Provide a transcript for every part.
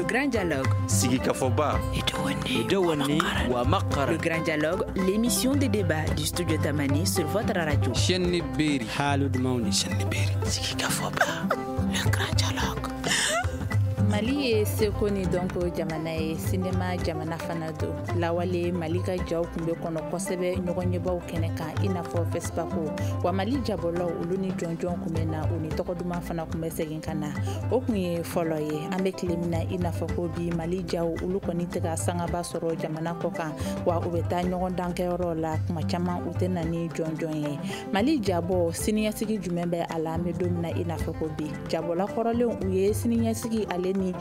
grand dialogue. Sigi Kafoba. Le grand dialogue, l'émission de débat du studio Tamani sur votre radio. Chenni Beri. Halud Mauni. Chenni Beri. Sigi Kafoba. Le grand dialogue. Mali ye seko ni donc jamana ye sinema jamana fana do lawale Mali ka jaw kunbe kono kosɛbɛ ɲɔgɔn ɲɛbaw kɛnɛ kan i n'a fɔ fesipako wa Mali jabɔlaw olu ni jɔnjɔn kun bɛ na u ni tɔgɔ duman fana kun bɛ segin ka na o kun ye fɔlɔ ye an bɛ tile min na i n'a fɔ ko bi Mali jaw olu kɔni tɛ ka sangaba sɔrɔ jamana kɔ kan wa u bɛ taa ɲɔgɔn dankɛyɔrɔ la kuma caman u tɛ na ni jɔnjɔn ye Mali jabɔ siniɲɛsigi jumɛn bɛ a la an bɛ don min na i n'a fɔ ko bi jabɔla kɔrɔlenw u ye siniɲɛsigi ale ni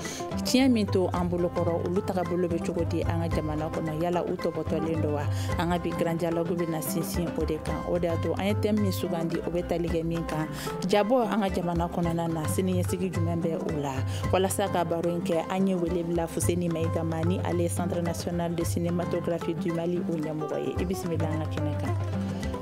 tiɲɛ min to an bolo kɔrɔ olu tagabolo bɛ cogo di an ka jamana kɔnɔ yala u tɔbɔtɔlen do wa an ka bi grand dialogue bɛ na sinsin o de kan o de y'a to an ye thème min sugandi o bɛ tali kɛ min kan jabɔ an ka jamana kɔnɔna na siniɲɛsigi jumɛn bɛ o la walasa ka baro in kɛ an ye wele bila Fuseni Mayiga ma ni ale ye Centre national de cinématographie du Mali o ɲɛmɔgɔ ye i bisimila an ka kɛnɛ kan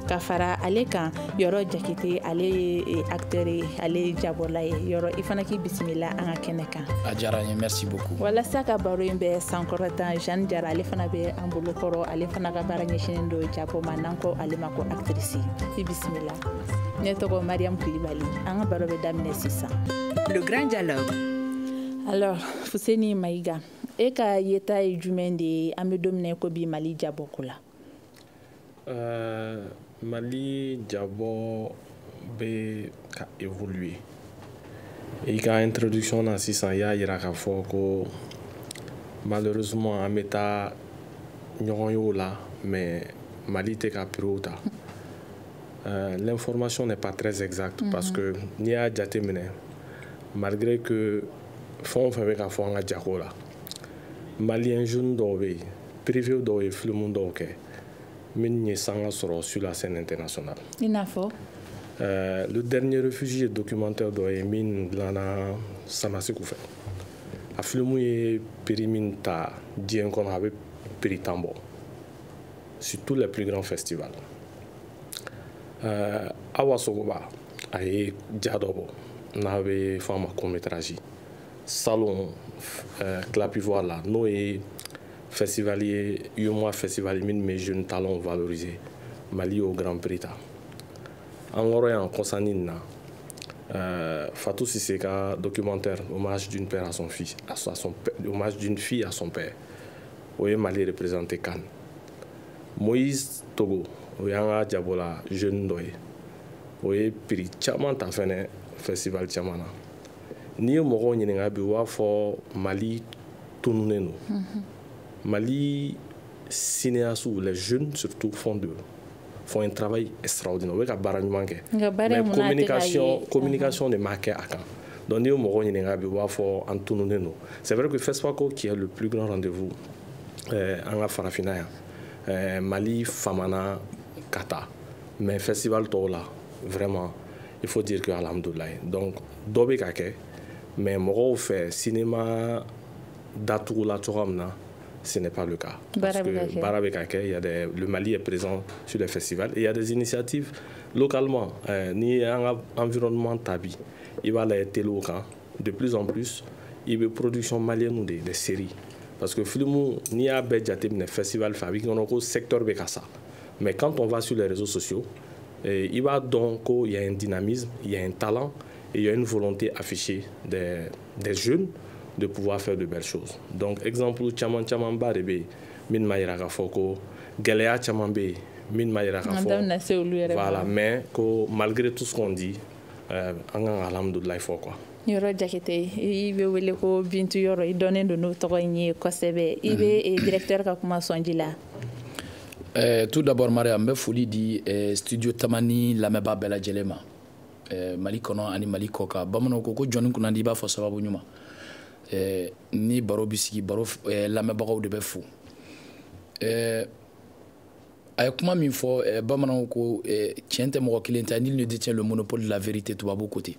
ka fara ale kan Yɔrɔ Jakite ale ye acteur ye ale ye jabɔla ye Yɔrɔ i fana k'i bisimila an ka kɛnɛ kan a diyara n ye merci beaucoup walasa ka baro in bɛ sankɔrɔta Jeanne Jara ale fana bɛ an bolo kɔrɔ ale fana ka baara ɲɛsinnen do jabɔ ma n'an ko ale ma ko actrice i bisimila ne tɔgɔ Mariam Kulibali an ka baro bɛ daminɛ sisan le grand dialogue. alors Fuseni Mayiga e ka yeta ye jumɛn de ye an bɛ don min na ko bi Mali jabɔko la Mali jabɔ bɛ ka évoluer i ka introduction na sisan y'a yira k'a fɔ ko malheureusement an bɛ taa ɲɔgɔn ye o la mais Mali tɛ ka priorité ta l'information n'est pas très exacte parce que n'i y'a jateminɛ malgré que fɛn o fɛn bɛ ka fɔ an ka jago la malien jeune dɔw bɛ yen privé dɔw ye film dɔw kɛ min ye sanga sɔrɔ sur la scène internationale. I n'a fɔ le dernier réfugié documentaire dɔ ye min dilanna Samasiku fɛ a film ye prix min ta diɲɛ kɔnɔ a bɛ prix 10 bɔ sur tous les plus grands festivals. Awa Sogoba a ye ja dɔ bɔ n'a bɛ fɔ a ma court métrage Salon Clap Ivoire la n'o ye festival ye UMOA festival min bɛ jeune talent valoriser Mali au Grand Prix ta an wɔrɔ yan kɔsanni na Fatou Cissé ka documentaire hommage d'une père à son fils hommage d'une fille à son père o ye Mali représenté Cannes Moïse Togo o y'an ka jabɔla jeune dɔ ye o ye prix caman ta fɛnɛ festival caman na n'i ye mɔgɔw ɲininka bi u b'a fɔ Mali tununen do Mali cinéastes, les jeunes surtout font un travail extraordinaire. Oui, mais communication ne marque à quand. Donc, c'est vrai que FESPACO, qui est le plus grand rendez-vous en Farafina, Mali, Famana, Kata, mais festival Tola, vraiment, il faut dire que alhamdoulilah. Donc, Dobé Kake, mais Moro fait cinéma d'Atoula Toramna. Ce n'est pas le cas. Parce que Barabekake, le Mali est présent sur les festivals et il y a des initiatives localement. Ni un environnement tabi, il va aller local. De plus en plus, il y a des productions maliennes ou des séries. Parce que film ni a béjaté des festivals fabriqués dans le secteur Bekassa. Mais quand on va sur les réseaux sociaux, il va donc il y a un dynamisme, il y a un talent et il y a une volonté affichée des jeunes de pouvoir faire de belles choses. Donc, exemple, caman ba de be min ma yira ka fɔ ko gɛlɛya caman be min ma yira ka fɔ voilà, mais ko malgré tout ce qu'on dit an kan ka alhamdoulilah fɔ quoi. Yɔrɔ Jakite i bɛ wele ko Bintu Yɔrɔ i dɔnnen don n'o tɔgɔ in ye kosɛbɛ i bɛ directeur ka kuma sɔnji la. Tout d'abord Maria n bɛ foli di studio Tamani lamɛnbaa bɛɛ lajɛlen ma Mali kɔnɔ ani Mali kɔ kan bamananw ko ko jɔnni kunnandi i b'a fɔ sababu ɲuman ni baro bi sigi baro lamɛnbagaw de bɛ fo a ye kuma min fɔ bamananw ko tiɲɛ tɛ mɔgɔ kelen ta nul ne détient le monopole de la vérité tubabu côté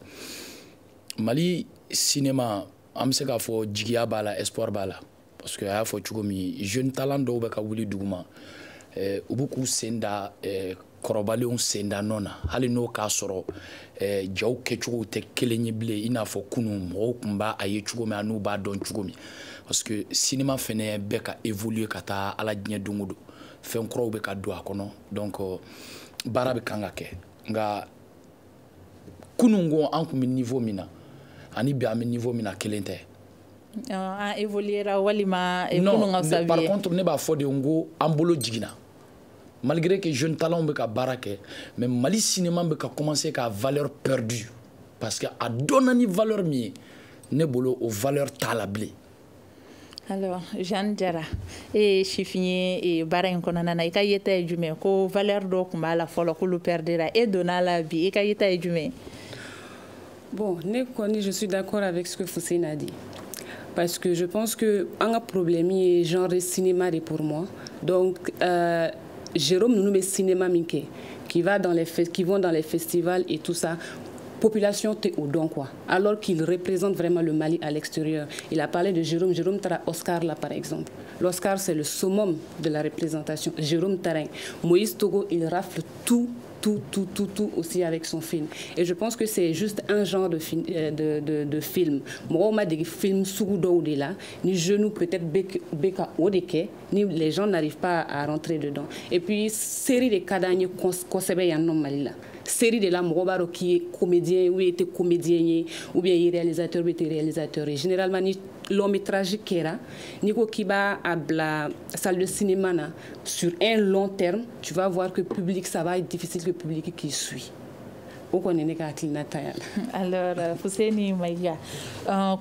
Mali cinéma an bɛ se k'a fɔ jigiya b'a la espoir b'a la parce que a y'a fɔ cogo min jeune talent dɔw bɛ ka wuli duguma u bɛ k'u sen da kɔrɔbalenw senda nɔ na hali n'o k'a sɔrɔ jaw kɛcogow tɛ kelen ye bilen i n'a fɔ kunun mɔgɔw tun b'a a ye cogo min a n'u b'a dɔn cogo min parce que cinéma fɛnɛ bɛ ka évoluer ka taa ala diɲɛ don o don fɛn kuraw bɛ ka don a kɔnɔ donc baara bɛ kan ka kɛ nka kunun ko an tun bɛ niveau min na ani bi an bɛ niveau min na kelen tɛ. An évoluera walima non par contre ne b'a fɔ de n ko an bolo jiginna malgré que jeune talent bɛ ka baara kɛ mais Mali cinéma bɛ ka commencer ka valeur perdue parce que a donna ni valeur min ye ne bolo o valeur t'a la bilen. Alors Jeanne Diarra sifin ye baara in kɔnɔna na i ka yeta ye jumɛn ko valeur dɔ tun b'a la fɔlɔ k'olu perdera e donna la bi i ka yeta ye jumɛn? Bon, je suis d'accord avec ce que Foussine a dit. Parce que je pense que un problème est genre cinéma pour moi. Donc Jérôme nous met cinéma minké qui vont dans les festivals et tout ça. Population t'es au don quoi. Alors qu'il représente vraiment le Mali à l'extérieur. Il a parlé de Jérôme Tara Oscar là par exemple. L'Oscar c'est le summum de la représentation. Jérôme Tarin, Moïse Togo il rafle tout aussi avec son film. Et je pense que c'est juste un genre de film. Moi, on m'a dit film Sougoudo de là, ni genou peut-être Beka Odeke, ni les gens n'arrivent pas à rentrer dedans. Et puis, série de Kadanye Kosebe Yannom Malila. Série de la Morobaro qui est comédien, ou était comédien, ou bien il est réalisateur, ou était réalisateur. Et généralement, long métrage qui est là, Nico Kiba à la salle de cinéma sur un long terme, tu vas voir que le public, ça va être difficile que le public qui suit. Alors, Fousseni Maïga,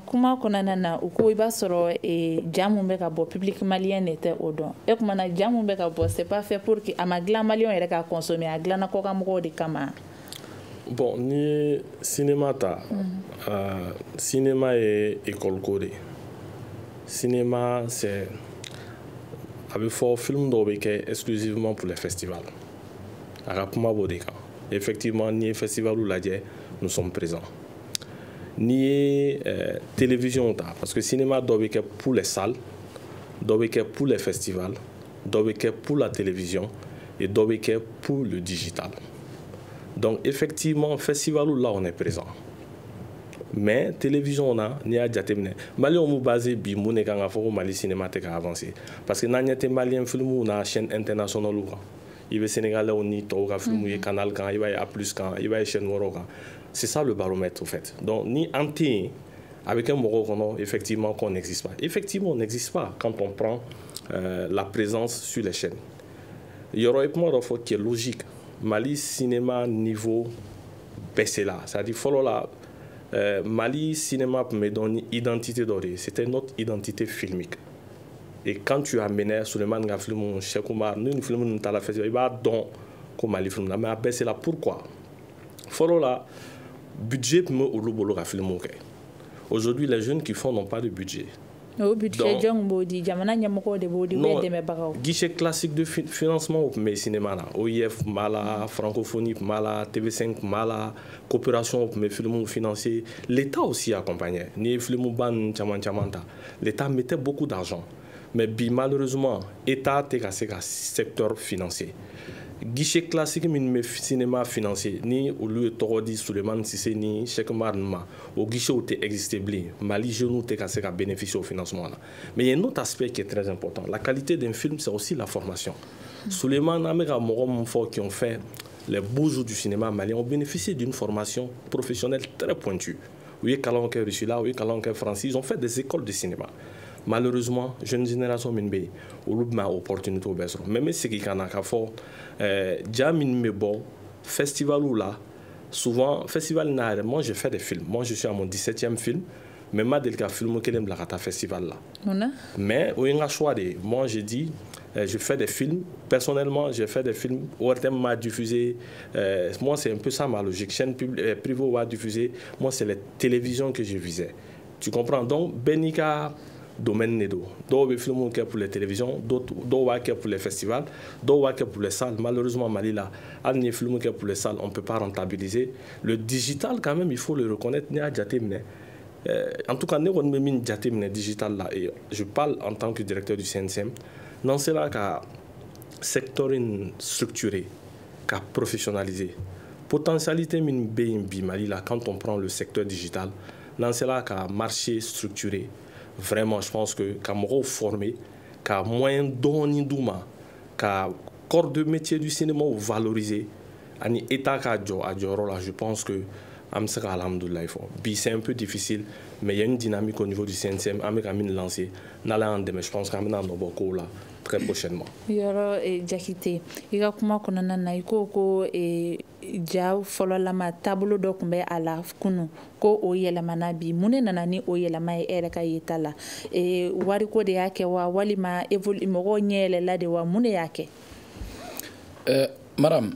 comment on a uko iba soro et jamumbe ka bo public malien était au don. Et comment na jamumbe ka bo c'est pas fait pour que amagla malien ere ka consommer agla na ko ka mo de kama. Bon, ni cinéma ta cinéma et école codée. Cinéma c'est avec fort film d'obéké exclusivement pour les festivals. Arapuma bodeka. Effectivement, ni festival ou la nous sommes présents. Ni télévision, parce que le cinéma doit être pour les salles, doit être pour les festivals, doit être pour la télévision et doit être pour le digital. Donc effectivement, festival ou là on est présent. Mais télévision on a ni a jatemne. Mali on basé bi mon kanga fo Mali cinéma te avancé parce que nanya te malien film ou na chaîne internationale ou il va Sénégalais on y toga film ou canal quand il va y a plus quand il va y chaîne woro quand c'est ça le baromètre au fait. Donc ni anti avec un moro effectivement qu'on n'existe pas. Effectivement on n'existe pas quand on prend la présence sur les chaînes. Il y aura un faut qui est logique. Mali cinéma niveau baissé là, c'est-à-dire follow là Mali cinéma me donne une identité dorée, c'était notre identité filmique. Et quand tu amenais Souleymane nga film Cheikh Oumar, nous film nous t'a la fait il va donc comme Mali film là mais baissé là pourquoi? Follow là budget me au lobolo ga film OK. Aujourd'hui les jeunes qui font n'ont pas de budget. Au budget jangbo di jamana nyamoko de bodi wede me bagaw. Guichet classique de financement au cinéma là, OIF mala, francophonie mala, TV5 mala, coopération au film financier, l'État aussi accompagnait. Ni film ban chamanta. L'État mettait beaucoup d'argent. Mais malheureusement, l'État est cassé à secteur financier. Guichet classique min cinéma financier ni au lieu de Torodi Souleymane Cissé ni Cheikh Oumar Nma au guichet où tu existé bli Mali genou t'es cassé à bénéficier au financement là. Mais il y a un autre aspect qui est très important. La qualité d'un film c'est aussi la formation. Souleymane Amega Morom Fort qui ont fait les beaux jours du cinéma malien ont bénéficié d'une formation professionnelle très pointue. Oui, Kalanke Rusula, oui, Kalanke Francis, ils ont fait des écoles de cinéma. Malheureusement, jeune génération minbe ou l'oubma opportunité au besoin. Même ce qui en a qu'à fort, jamin mebo festival ou là, souvent festival n'a. Moi j'ai fait des films. Moi je suis à mon 17e film. Mais ma delka film que l'aime la rata festival là. Mais au a choix de. Moi j'ai dit, je fais des films. Personnellement, j'ai fait des films. ORTM m'a diffusé. Moi c'est un peu ça ma logique. Chaîne privée m'a diffusé. Moi c'est les télévisions que je visais. Tu comprends? Donc Benika domaine nedo. D'autres films pour les télévisions, d'autres pour les festivals, d'autres pour les salles. Malheureusement, Mali là, un film pour les salles, on ne peut pas rentabiliser. Le digital, quand même, il faut le reconnaître. En tout cas, nous avons mis un digital là. Et je parle en tant que directeur du CNCM. Dans cela, qu'un secteur structuré, qu'à professionnaliser. Potentialité min B&B Mali là, quand on prend le secteur digital, dans cela qu'à marché structuré, vraiment je pense que qu'à me reformer, qu'à moyen donner d'ouma, qu'à corps de métier du cinéma valoriser, ani état qu'à Dior là, je pense que c'est un peu difficile, mais il y a une dynamique au niveau du CNCM. Je pense qu'on va en là très prochainement. Yoro Jakite, il y a comment qu'on a ko jaw folo lama tableau do kumbe ala kunu ko o yela manabi mune nanani o yela mai ere ka yitala wari ko de yake wa walima evolu mo nyele la de wa mune yake madame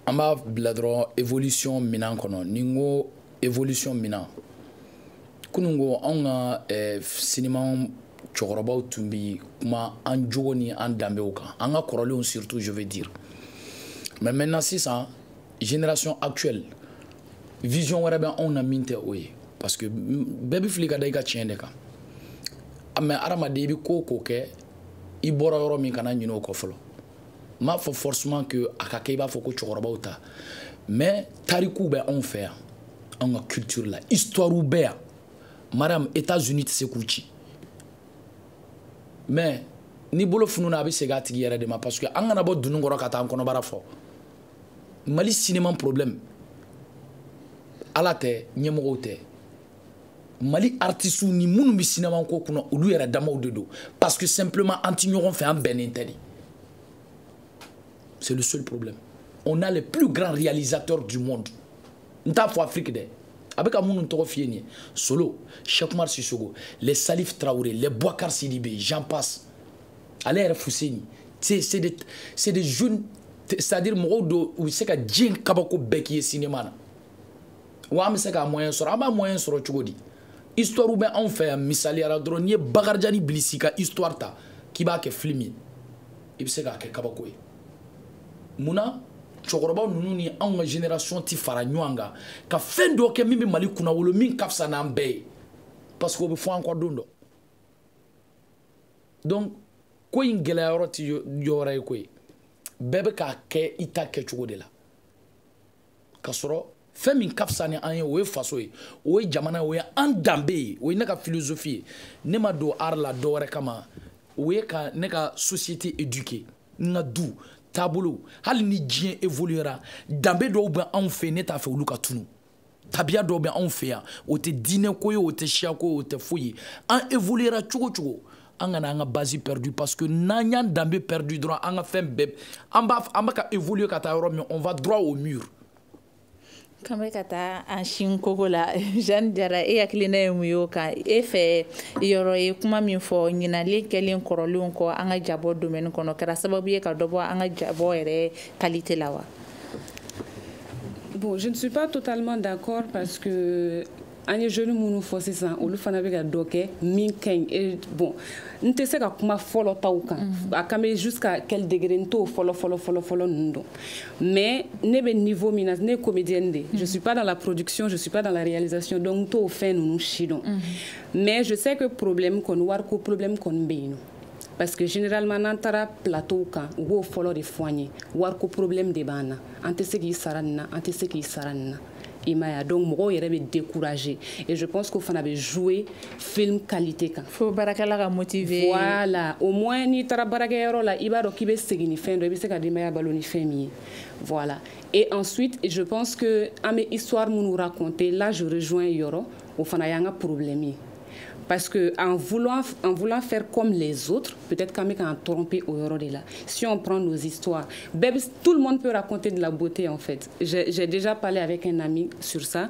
an b'a bila dɔrɔn évolution minan kɔnɔ ni n ko évolution minan kunun ko anw ka cinéma cɛkɔrɔbaw tun bi kuma an jogo ni an danbew kan an ka kɔrɔlenw surtout je veux dire mais maintenant sisan génération actuelle vision wɛrɛ bɛ anw na min tɛ o ye parce que bɛɛ bɛ fili ka da i ka tiɲɛ de kan mais adamaden i bɛ ko o ko kɛ i bɔra yɔrɔ min kana ɲinɛ o kɔ fɔlɔ m'a fɔ forcément que a ka kɛ i b'a fɔ ko cɛkɔrɔbaw ta mais tarikuw bɛ anw fɛ yan anw ka culture la histoirew bɛ yan madame États-Unis tɛ se k'u ci mais ni bolo fununa a bɛ segin a tigi yɛrɛ de ma parce que an kana bɔ dunun kɔrɔ ka taa an kɔnɔbara fɔ Mali cinéma problème ala tɛ ɲɛmɔgɔw tɛ Mali artistes ni minnu bɛ cinéma ko kunna olu yɛrɛ damaw de don parce que simplement an ti ɲɔgɔn fɛ an bɛnnen tɛ de. C'est le seul problème. On a les plus grands réalisateurs du monde. Nous avons Afrique. Avec un monde Solo, Cheikh Oumar Sissoko, les Salif Traoré, les Boubacar Sidibé, j'en passe. Allez, Fousseini. C'est des jeunes, c'est-à-dire Morodo, où c'est que Djinn Kabako Beki cinéma. Ou c'est qu'un moyen sur un moyen sur le Tchogodi. Histoire où ben on fait misali ala drone ni Bakardjani Blissika histoire ta qui va que filmer. Il sait que Kabako. Muna cɛkɔrɔbaw ninnu ni anw ka génération ti fara ɲɔgɔn kan ka fɛn dɔ kɛ min bɛ Mali kunna wolo min ka fisa n'an bɛɛ ye parce que o bɛ fɔ an kɔ don dɔ donc ko in gɛlɛyayɔrɔ ti yɔrɔ ye koyi bɛɛ bɛ k'a kɛ i ta kɛcogo de la ka sɔrɔ fɛn min ka fisa ni an ye o ye faso ye o ye jamana ye o ye an danbe ye o ye ne ka philosophie ye ne ma don art la dɔ wɛrɛ kama o ye ka ne ka société éduquer n ka du taabolo hali ni diɲɛ évoluera danbe dɔw bɛ anw fɛ ne t'a fɛ olu ka tunu tabiya dɔw bɛ anw fɛ yan o tɛ diinɛ ko ye o tɛ siya ko ye o tɛ foyi ye an évoluera cogo cogo an kana an ka base perdu parce que n'an y'an danbe perdu dɔrɔn an ka fɛn bɛɛ an bɛ ka évoluer ka taa yɔrɔ min on va droit au mur. Kambe kata anshin koko la Jeanne Diarra e hakilina ye mun ye o kan e fɛ yɔrɔ ye kuma min fɔ ɲinalen kɛlen kɔrɔlenw kɔ an ka jabɔ domaine kɔnɔ kɛra sababu ye ka dɔ bɔ an ka jabɔ yɛrɛ qualité la wa? Bon, je ne suis pas totalement d'accord parce que an ye jeune minnu fɔ sisan olu fana bɛ ka dɔ kɛ min ka ɲi bon n tɛ se ka kuma fɔlɔ taw kan a kan bɛ jusqu'à quel degré n t'o fɔlɔ ninnu dɔn mais ne bɛ niveau min na ne ye comédienne de je suis pas dans la production je suis pas dans la réalisation donc n t'o fɛn ninnu si dɔn mais je sais que problème kɔni wariko problème kɔni bɛ yen nɔ parce que généralement n'an taara plateau kan u b'o fɔlɔ de fɔ an ye wariko problème de b'an na an tɛ se k'i sara nin na an tɛ se k'i sara nin na. Donc mɔgɔw yɛrɛ bɛ décourager et je pense qu'o fana bɛ jouer film qualité kan. Fo baarakɛla ka motiver. Voilà, au moins n'i taara baarakɛyɔrɔ la i b'a dɔn k'i bɛ segin ni fɛn dɔ i bɛ se ka denbaya balo ni fɛn min ye. Voilà. Et ensuite je pense que an bɛ histoire minnu raconter là je rejoins Yoro o fana y'an ka problème ye. Parce que en voulant faire comme les autres, peut-être qu'on est trompé au yoro de là. Si on prend nos histoires, tout le monde peut raconter de la beauté en fait. J'ai déjà parlé avec un ami sur ça.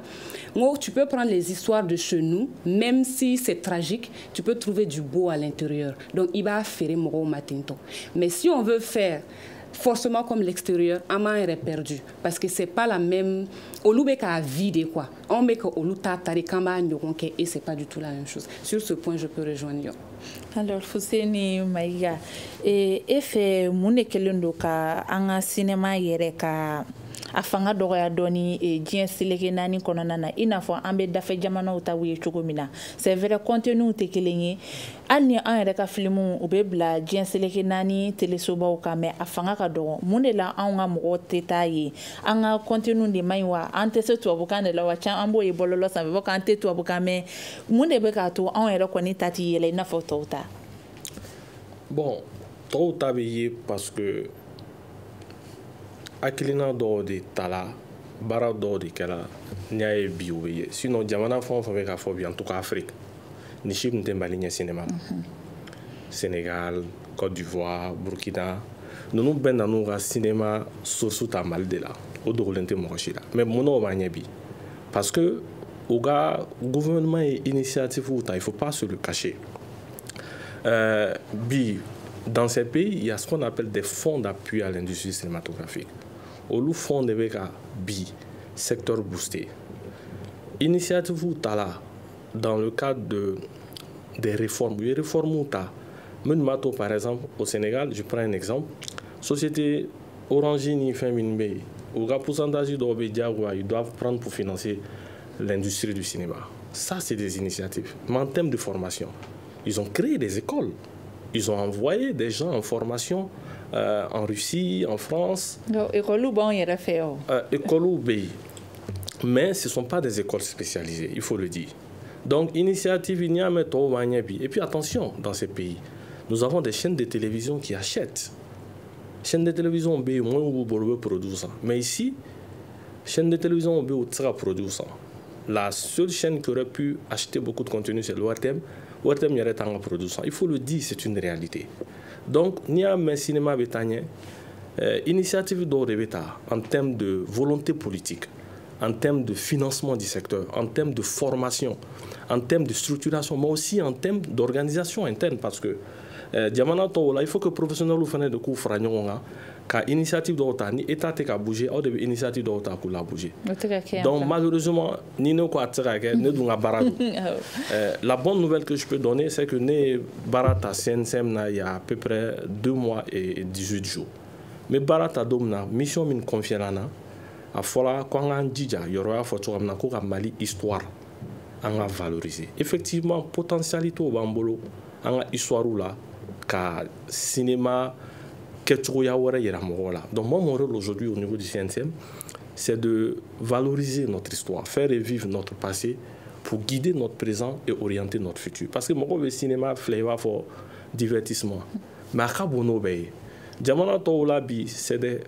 Moi, tu peux prendre les histoires de chez nous, même si c'est tragique, tu peux trouver du beau à l'intérieur. Donc, il va faire moro matinto. Mais si on veut faire forcément comme l'extérieur, Ama est perdu parce que c'est pas la même. Olu ka vide quoi. On met que olu tatari kamba nyoronke et c'est pas du tout la même chose. Sur ce point, je peux rejoindre. Alors Fousseini Maïga, et fait mon kelen do ka anga cinéma yere ka a fanga dɔgɔya dɔɔni diɲɛ seleke naani kɔnɔna na i n'a fɔ an bɛ dafɛ jamanaw ta ye cogo min na c'est vrai contenu tɛ kelen ye hali ni an yɛrɛ ka filimu u bɛ bila diɲɛ seleke naani telesobaw kan mais a fanga ka dɔgɔ mun de la anw ka mɔgɔw tɛ taa ye an ka contenu de man ɲi wa an tɛ se tubabukan de la wa can an b'o ye bɔlɔlɔ sanfɛ bɔ k'an tɛ tubabukan mɛn mun de bɛ k'a to anw yɛrɛ kɔni ta tɛ yɛlɛ i n'a fɔ tɔw ta. Bon, tɔw ta bɛ ye parce que hakilina dɔw de tala baara dɔw de kɛra n'i y'a ye bi o bɛ ye sinon jamana fɛn o fɛn bɛ k'a fɔ bi en tout cas Afrique ni si tun tɛ Mali ɲɛ cinéma la Sénégal, Côte d'Ivoire, Burkina ninnu bɛɛ nan'u ka cinéma source ta Mali de la o dogolen tɛ mɔgɔ si la mais mun na o b'an ɲɛ bi parce que u ka gouvernement ye initiative ta il faut pas se le cacher bi dans ces pays il y a ce qu'on appelle des fonds d'appui à l'industrie cinématographique olu fonds de bɛ ka bi secteur boosté initiative ta la dans le cadre des réformes u ye réformes ta minnu b'a to par exemple au Sénégal je prends un exemple société Orange ni fɛn minnu bɛ yen u ka pourcentage dɔw bɛ diyagoya ils doivent prendre pour financer l'industrie du cinéma ça c'est des initiatives mais en termes de formation ils ont créé des écoles ils ont envoyé des gens en formation en Russie, en France. École mais ce ne sont pas des écoles spécialisées, il faut le dire. Donc, initiative, il y a et puis attention, dans ces pays, nous avons des chaînes de télévision qui achètent. Chaînes de télévision, on produit ça. Mais ici, chaîne de télévision, on produit ça. La seule chaîne qui aurait pu acheter beaucoup de contenu, c'est l'ORTM. ORTM, il produit ça. Il faut le dire, c'est une réalité. Donc, il y a un cinéma bétanien, initiative d'Orebeta en termes de volonté politique, en termes de financement du secteur, en termes de formation, en termes de structuration, mais aussi en termes d'organisation interne. Parce que, il faut que les professionnels fassent de cours car initiative d'Ota, ni État a bougé, ou de initiative d'Ota pour la bouger. Donc, malheureusement, ni nous quoi la bonne nouvelle que je peux donner, c'est que né Barata CNSM il y a à peu près 2 mois et 18 jours. Mais Barata domna mission min confiée là a fola quand on dit il y aura photo amna ko Mali histoire on a valoriser. Effectivement potentialité au bambolo on a histoire là ka cinéma donc moi mon rôle aujourd'hui au niveau du CNCM c'est de valoriser notre histoire, faire revivre notre passé pour guider notre présent et orienter notre futur. Parce que le cinéma flavor pour divertissement. Mais c'est des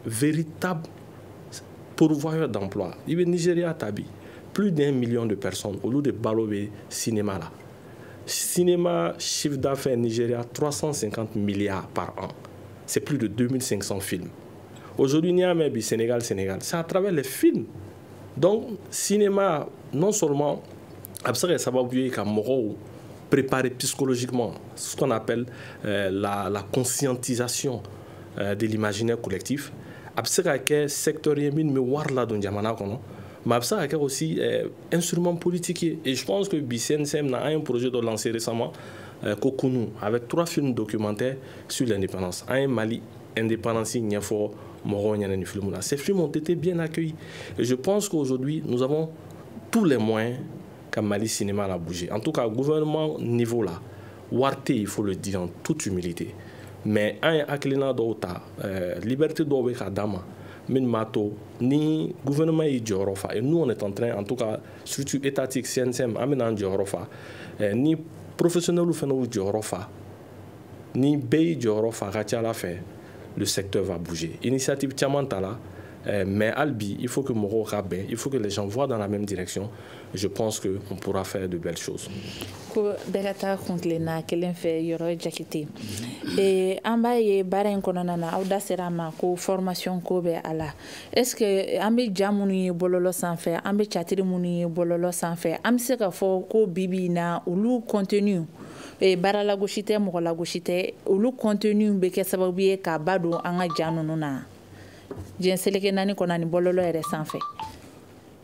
véritables pourvoyeurs d'emploi. Il y a Nigeria tabi plus d'1 million de personnes au lieu de balobé cinéma là. Cinéma chiffre d'affaires Nigeria 350 milliards par an. C'est plus de 2500 films. Aujourd'hui, Niamey, Sénégal, c'est à travers les films. Donc, cinéma, non seulement, ça va oublier qu'à Moro, préparer psychologiquement ce qu'on appelle la conscientisation de l'imaginaire collectif. Après, que secteur mais war là dans Diamana kono. Mais après, aussi instrument politique. Et je pense que BCNCM a un projet de lancer récemment. Kokunu, avec 3 films documentaires sur l'indépendance. Un Mali, indépendance, Niafo, Moro, Nyananifilmouna. Ces films ont été bien accueillis. Et je pense qu'aujourd'hui, nous avons tous les moyens qu'à Mali Cinéma a bougé. En tout cas, gouvernement niveau là, Warte, il faut le dire en toute humilité. Mais un Aklina d'Ota, liberté d'Obeka Dama, Minmato, ni gouvernement Djorofa. Et nous, on est en train, en tout cas, structure étatique, CNCM, Amenan Djorofa, ni professionnels ou fenouil Djorofa, ni Bey Djorofa, Ratiala fait, le secteur va bouger. Initiative Tiamantala, mais Albi, il faut que Moro Rabé, il faut que les gens voient dans la même direction. Je pense qu'on pourra faire de belles choses. Ko Berata Kuntlena, kelen fait Yoro Jakiti. Et Ambaye Baren Konana, Auda Serama, ko formation Kobe ala. Est-ce que Ambe Jamuni Bololo sans faire, Ambe Chatiri Muni Bololo sans faire, Amseka fo ko Bibi na ulu contenu. Et Barala Goshite, Morola Goshite, ulu contenu beke sababu ka bado anga janununa. Jenseleke nani konani bololo ere sans fait.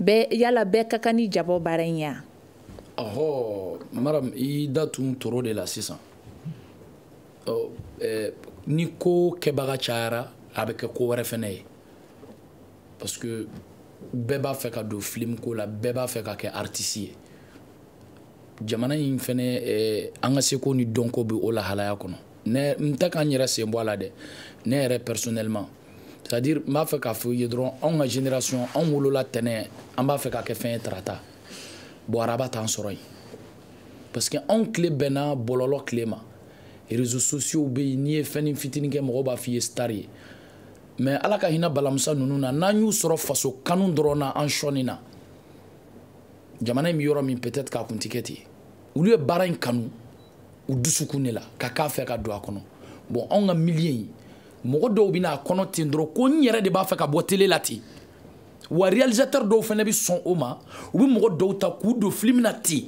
Be yala be kakani jabo barenya. Oh, madame, il date un toro de la 600. Niko kebaga chara avec ko refene. parce que bɛɛ b'a fɛ ka don film ko la bɛɛ b'a fɛ ka kɛ artiste ye jamana in fɛnɛ an ka seko ni dɔnko bɛ o lahalaya kɔnɔ n tɛ k'an yɛrɛ sen bɔ a la dɛ ne yɛrɛ personnellement c'est à dire n b'a fɛ k'a fɔ i ye dɔrɔn anw ka génération anw wolola tɛnɛ an b'a fɛ ka kɛ fɛn ye tarata bon araba t'an sɔrɔ yen parce que anw tile bɛnna bɔlɔlɔ tile ma réseaux sociaux bɛ yen n'i ye fɛn ni fitinin kɛ mɔgɔw b'a fɔ i ye star ye mais ala ka hinɛ balamusa ninnu na n'an y'u sɔrɔ faso kanu dɔrɔn na an sɔnni na jamana in bɛ yɔrɔ min peut-être k'a kun tɛ kɛ ten olu ye baara in kanu u dusukun de la ka k'a fɛ ka don a kɔnɔ bon anw ka milieu in mɔgɔ dɔw bɛ n'a kɔnɔ ten dɔrɔn ko n yɛrɛ de b'a fɛ ka bɔ télé la ten wa réalisateur dɔw fana bɛ sɔn o ma u bɛ mɔgɔ dɔw ta k'u don film na ten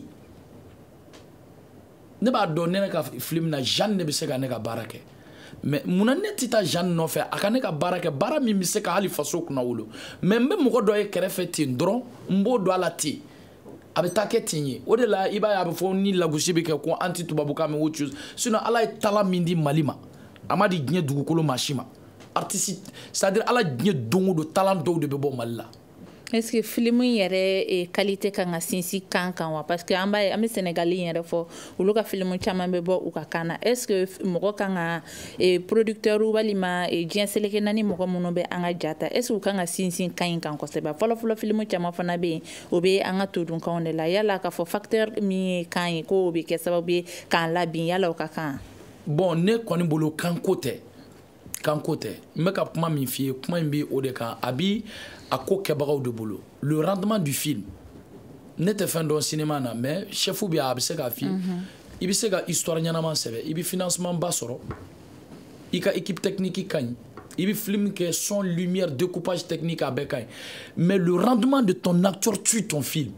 ne b'a dɔn ne ka film na Jeanne ne bɛ se ka ne ka baara kɛ mais munna ne tɛ taa Jeanne nɔfɛ a ka ne ka baara kɛ baara min bɛ se ka hali faso kunna wolo mais n bɛ mɔgɔ dɔ ye kɛrɛfɛ ten dɔrɔn n b'o don a la ten a bɛ taa kɛ ten ye o de la i b'a ye a bɛ fɔ ni lagosi bɛ kɛ ko an tɛ tubabukan mɛn autre chose sinon ala ye tala min di Mali ma a ma di diɲɛ dugukolo maa si ma artiste c'est à dire ala diɲɛ don o don talent dɔw de bɛ bɔ Mali la. Est-ce que film yɛrɛ qualité kan ka sinsin kan kan wa parce que an bɛ Sénégali yɛrɛ fɔ olu ka film caman bɛ bɔ u ka kan na est-ce que mɔgɔ kan ka producteur walima diɲɛ seleke naani mɔgɔ minnu bɛ an ka jata est-ce que u kan ka sinsin kan in kan kosɛbɛ fɔlɔ film caman fana bɛ yen o bɛ an ka todunkanw de la yala k'a fɔ facteur min ye kan ye ko o bɛ kɛ sababu ye k'an labin yala o ka kan. Bon ne kɔni bolo kanko tɛ n bɛ ka kuma min f'i ye kuma in bɛ o de kan a bi a ko kɛbagaw de bolo le rendement du film ne tɛ fɛn dɔn cinéma na mais chef bɛ a bɛ se k'a f'i ye i bɛ se ka histoire ɲɛnama sɛbɛn i bɛ financement ba sɔrɔ i ka équipe technique ka ɲi i bɛ film kɛ son lumière découpage technique a bɛɛ ka ɲi mais le rendement de ton acteur tue ton film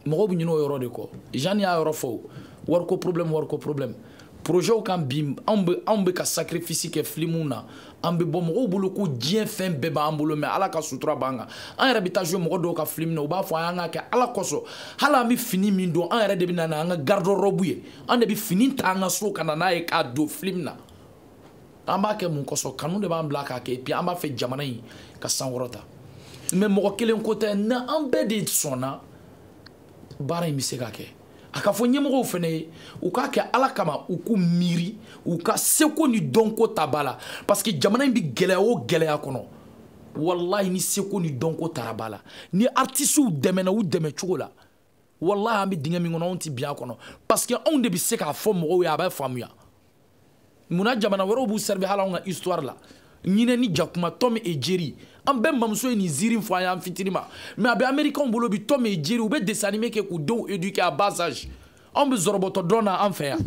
mɔgɔw bɛ ɲinɛ o yɔrɔ de kɔ Jeanne y'a yɔrɔ fɔ wariko problème projet kan bi anw bɛ ka sacrifice kɛ filmw na an bɛ bɔ mɔgɔw bolo ko diɲɛ fɛn bɛɛ b'an bolo mais ala ka sutura b'an kan an yɛrɛ bɛ taa jouer mɔgɔ dɔw ka film na u b'a fɔ an y'an ka kɛ ala kosɔn hali an bɛ fini min don an yɛrɛ de bɛ na n'an ka garde robe ye an de bɛ fini ta an ka so ka na n'a ye k'a don film na an b'a kɛ mun kosɔn kanu de b'an bila k'a kɛ et puis an b'a fɛ jamana in ka sankɔrɔta mais mɔgɔ kelen ko tɛ n'an bɛɛ de sɔnna baara in bɛ se ka kɛ a ka fɔ ɲɛmɔgɔw fana ye u k'a kɛ ala kama u k'u miiri u ka seko ni dɔnko ta ba la parce que jamana in bɛ gɛlɛya o gɛlɛya kɔnɔ wallahi ni seko ni dɔnko tara ba la ni artistes dɛmɛna u dɛmɛ cogo la wallahi an bɛ dingɛ min kɔnɔ anw tɛ bin a kɔnɔ parce que anw de bɛ se k'a fɔ mɔgɔw ye a bɛ faamuya munna jamana wɛrɛw b'u servi hali anw ka histoire la ɲinɛ ni jakuma Tom et Jerry an bɛɛ mamuso ye nin ziiri fɔ an y'an fitini ma mais a bɛ américains bolo bi Tom et Jerry u bɛ dessin animé kɛ k'u denw éduquer à bas âge anw bɛ zɔrɔbɔtɔ dɔn na an fɛ yan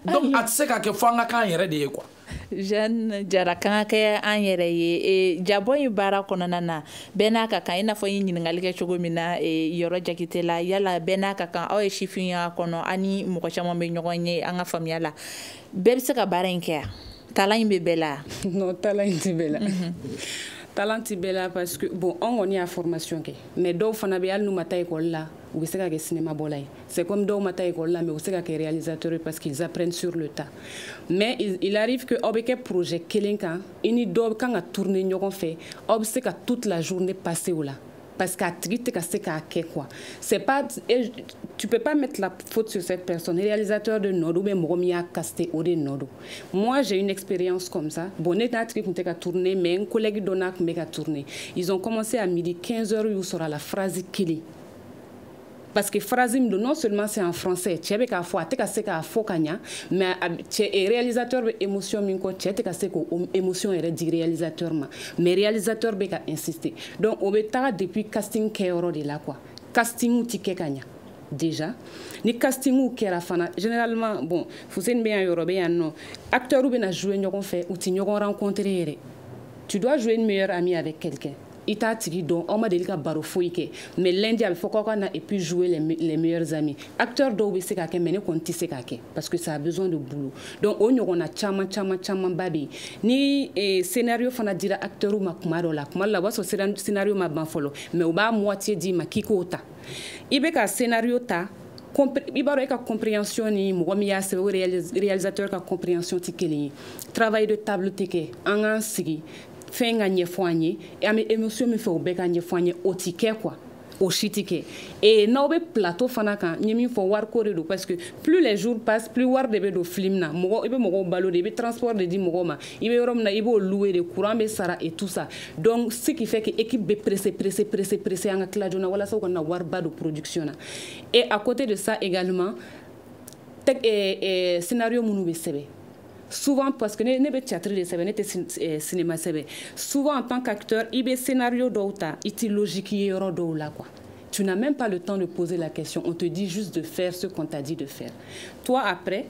donc a tɛ se ka kɛ fɔ an ka k'an yɛrɛ de ye quoi. Jeanne Jara kan ka kɛ an yɛrɛ ye jabɔ in baara kɔnɔna na bɛɛ n'a ka kan i n'a fɔ n ye ɲininkali kɛ cogo min na yɔrɔ Jakite la yala bɛɛ n'a ka kan aw ye sifinya kɔnɔ ani mɔgɔ caman bɛ ɲɔgɔn ye an ka faamuya la bɛɛ bɛ se ka baara in kɛ yan talent in bɛ bɛɛ la. Non, talent in tɛ bɛɛ la. Talent tɛ bɛɛ la parce que bon an kɔni y'a formation kɛ mais dɔw fana bɛ hali n'u ma taa école la u bɛ se ka kɛ cinéma bɔla ye c'est comme dɔw ma taa école la mais u bɛ se ka kɛ réalisateur parce qu'ils apprennent sur le tas mais il arrive que aw bɛ kɛ projet kelen kan i ni dɔw kan ka tourner ɲɔgɔn fɛ aw bɛ se ka toute la journée passer o la parce qu'à tigi tɛ ka se k'a kɛ quoi c'est pas tu peux pas mettre la faute sur cette personne réalisateur de nɔ don ou bien mɔgɔ min y'a casté o de nɔ don moi j'ai une expérience comme ça bon ne n'a tigi kun tɛ ka tourner mais n collègue dɔ n'a kun bɛ ka tourner ils ont commencé à midi 15 heures y'u sɔrɔ a la phrase kelen parce que phrase min don non seulement c'est en français cɛ bɛ k'a fɔ a tɛ ka se k'a fɔ ka ɲa mais réalisateur bɛ émotion min kɔ cɛ tɛ ka se k'o émotion yɛrɛ di réalisateur ma mais réalisateur bɛ ka insister donc o bɛ taga depuis casting kɛyɔrɔ de la quoi casting tɛ kɛ ka ɲa déjà ni casting kɛra fana généralement bon Fuseni bɛ yan yɔrɔ bɛ yan nɔ acteurs bɛ na jouer ɲɔgɔn fɛ u tɛ ɲɔgɔn rencontrer yɛrɛ tu dois jouer une meilleure amie avec quelqu'un i t'a tigi dɔn aw ma deli ka baro foyi kɛ mais lundi a bɛ fɔ k'aw ka na et puis jouer les meilleurs amis acteurs dɔw bɛ se k'a kɛ mais ne kɔni tɛ se k'a kɛ parce que ça a besoin de boulot donc o ɲɔgɔnna caman ba bɛ yen ni scénario fana dira acteurs ma kuma dɔ la o b'a sɔrɔ scénario ma ban fɔlɔ mais u b'a moitié d'i ma k'i k'o ta i bɛ ka scénario ta i b'a dɔn e ka compréhension ni mɔgɔ min y'a sɛbɛn o réalisateur ka compréhension tɛ kelen ye travail de table tɛ kɛ an k'an sigi fɛn ka ɲɛfɔ an ye et an bɛ émotion min fɛ o bɛɛ ka ɲɛfɔ an ye o ti kɛ quoi o si ti kɛ et n'aw bɛ plateau fana kan n ye min fɔ wariko de don parce que plus les jours passent plus wari de bɛ don film na mɔgɔ i bɛ mɔgɔw balo de i bɛ transport de di mɔgɔw ma i bɛ yɔrɔ min na i b'o louer de courant bɛ sara et tout ça donc ce qui fait que équipe bɛ pressé an ka tila joona walasa u ka na wariba don production na et à côté de ça également scénario minnu bɛ sɛbɛn souvent parce que ne bɛ théâtre de sɛbɛn ne tɛ cinéma sɛbɛn souvent en tant qu'acteur i bɛ scénario dɔw ta i ti logique ye yɔrɔ dɔw la quoi tu n'as même pas le temps de poser la question on te dit juste de faire ce qu'on t'a dit de faire toi après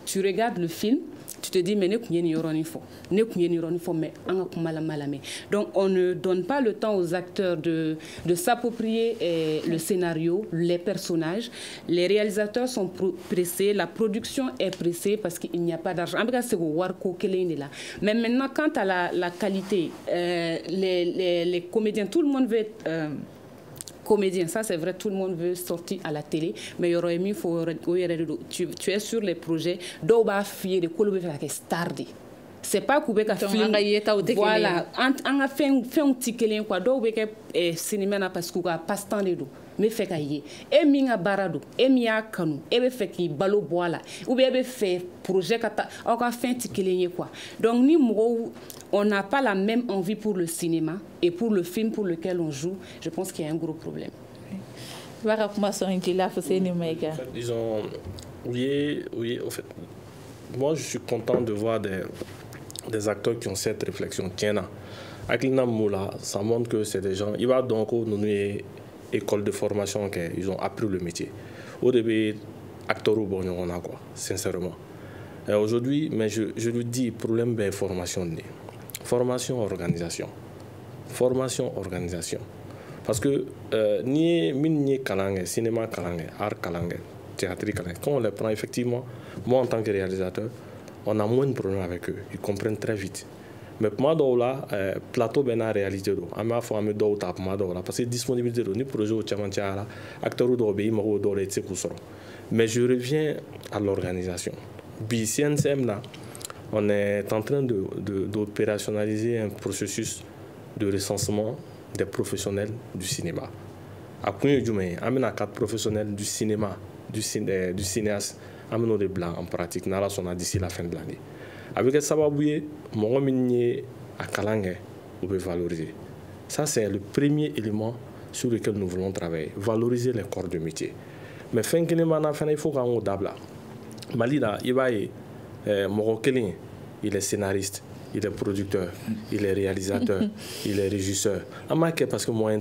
tu regardes le film tu te dis mais ne kun ye nin yɔrɔnin fɔ ne kun ye nin yɔrɔnin fɔ mais an ka kuma la ma lamɛn donc on ne donne pas le temps aux acteurs de s'approprier le scénario les personnages les réalisateurs sont pressés la production est pressée parce qu'il n'y a pas d'argent an bɛ ka segin o wariko kelen de la mais maintenant quant à la qualité les comédiens tout le monde veut comédien, ça c'est vrai, tout le monde veut sortir à la télé, mais il y aura mis tu es sur les projets, d'où va fier de quoi le faire avec star. C'est pas qu'on veut film. Voilà, on a fait un petit quelque quoi, d'où veut cinéma parce qu'on a pas temps de mais fait qu'aille. Et minga barado, et mia kanu, et be fait qui balo boila, ou bien be fait projet kata, on a fait un petit quelque quoi. Donc ni on n'a pas la même envie pour le cinéma et pour le film pour lequel on joue, je pense qu'il y a un gros problème. Disons, oui, en fait, moi je suis content de voir des acteurs qui ont cette réflexion. Tiens, Aklina Moula, ça montre que c'est des gens, il va donc nous école de formation qu'ils ont appris le métier. Au début, acteurs au bon, on a quoi, sincèrement. Aujourd'hui, mais je le dis, problème de formation. Formation, organisation. Formation, organisation. Parce que ni kalangue, cinéma kalangue, art kalangue, théâtre kalangue, quand on les prend effectivement, moi en tant que réalisateur, on a moins de problèmes avec eux. Ils comprennent très vite. Mais pour moi, là, plateau ben réalité do. Ama fo ame do ta pour moi là parce que disponibilité do ni projet au chamantiara, acteur do be mo do le tsekusoro. Mais je reviens à l'organisation. BCNCM là, on est en train d'opérationnaliser un processus de recensement des professionnels du cinéma. À Kouye Djoumé, amena 4 professionnels du cinéma, du cinéaste, amena des blancs en pratique. Nala sona d'ici la fin de l'année. Avec ça, mon minier à Kalangue, on peut valoriser. Ça, c'est le premier élément sur lequel nous voulons travailler. Valoriser les corps de métier. Mais il faut qu'on ait d'abla. Malida, il est scénariste, il est producteur, il est réalisateur, il est régisseur. Parce que moi,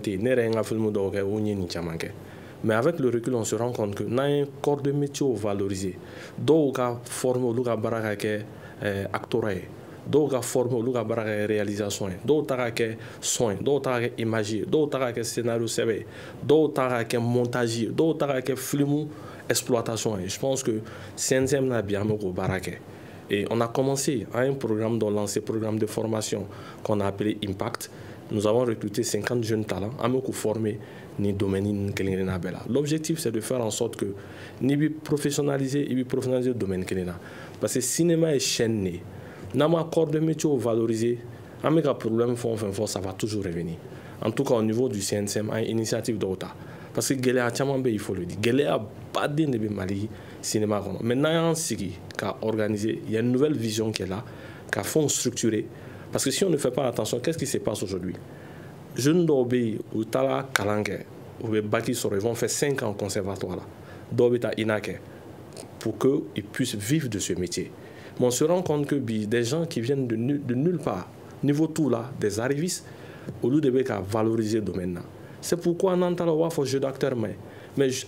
mais avec le recul, on se rend compte que nous avons un corps de métier valorisé. D'autres ont formé, d'autres ont actoré, d'autres ont formé, d'autres ont réalisation, d'autres ont soin, d'autres ont imagier, d'autres ont scénario, d'autres ont montage, d'autres ont film exploitation. Je pense que CNCM n'a bien au baraque. Et on a commencé à un programme dans lancé programme de formation qu'on a appelé Impact. Nous avons recruté 50 jeunes talents à nous former ni domaine kelina bela. L'objectif c'est de faire en sorte que ni professionnaliser le domaine kelina. Parce que le cinéma est chaîné. Nama corps de métier valorisé, avec un problème ça va toujours revenir. En tout cas au niveau du CNCM, une initiative d'Ota. Parce que Géléa Tchamambe, il faut le dire. Géléa pas de Mali cinéma. Maintenant, il y a une nouvelle vision qui est là, qui a fond structuré. Parce que si on ne fait pas attention, qu'est-ce qui se passe aujourd'hui? Jeunes d'Obéi ou Tala Kalangue, ou Baki Soro, ils vont faire 5 ans au conservatoire là. D'Obéta Inake, pour qu'ils puissent vivre de ce métier. Mais on se rend compte que des gens qui viennent de nulle part, niveau tout là, des arrivistes, au lieu de valoriser le domaine là. C'est pourquoi on entend le jeu d'acteur, mais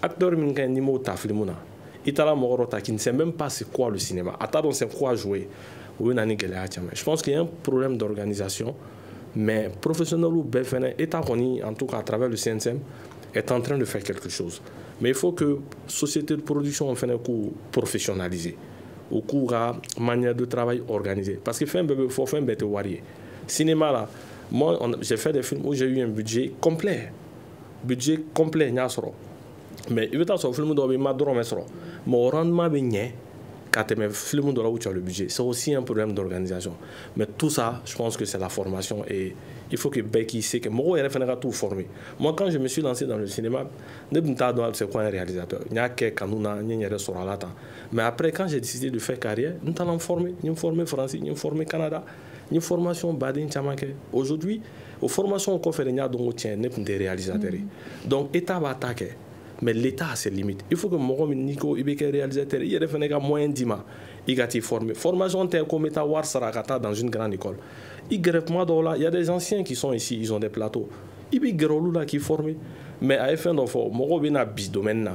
acteur minka nimo taflimuna. Itala morota qui ne sait même pas c'est quoi le cinéma. Attends, c'est quoi jouer. Je pense qu'il y a un problème d'organisation, mais professionnel ou BFN, État en tout cas à travers le CNCM, est en train de faire quelque chose. Mais il faut que la société de production en fait un coup professionnalisé, au cours de manière de travail organisée. Parce qu'il faut faire un bête varié. Cinéma là, moi j'ai fait des films où j'ai eu un budget complet. Budget complet, mais il veut dire que le film doit être madron, mais le rendement est quand tu mets film de là où tu as le budget, c'est aussi un problème d'organisation. Mais tout ça, je pense que c'est la formation et il faut que Becky sait que moi, il faut tout former. Moi, quand je me suis lancé dans le cinéma, c'est quoi un réalisateur? Il y a quelqu'un qui a mais après, quand j'ai décidé de faire carrière, nous allons former. Nous formons français, nous formons Canada, nous formation Badin Chamake. Aujourd'hui, aux formations qu'on fait, nous avons des réalisateurs. Donc, l'État va attaquer. Mais l'État a ses limites. Il faut que mon Nico, il soit réalisateur, il y a des moyens d'ima. Il a été formé. Formation telle comme l'État War Sarakata dans une grande école. Il y a des anciens qui sont ici, ils ont des plateaux. Il y a des gens qui sont formés. Mais à fin d'enfant, mon bin a bis domaine.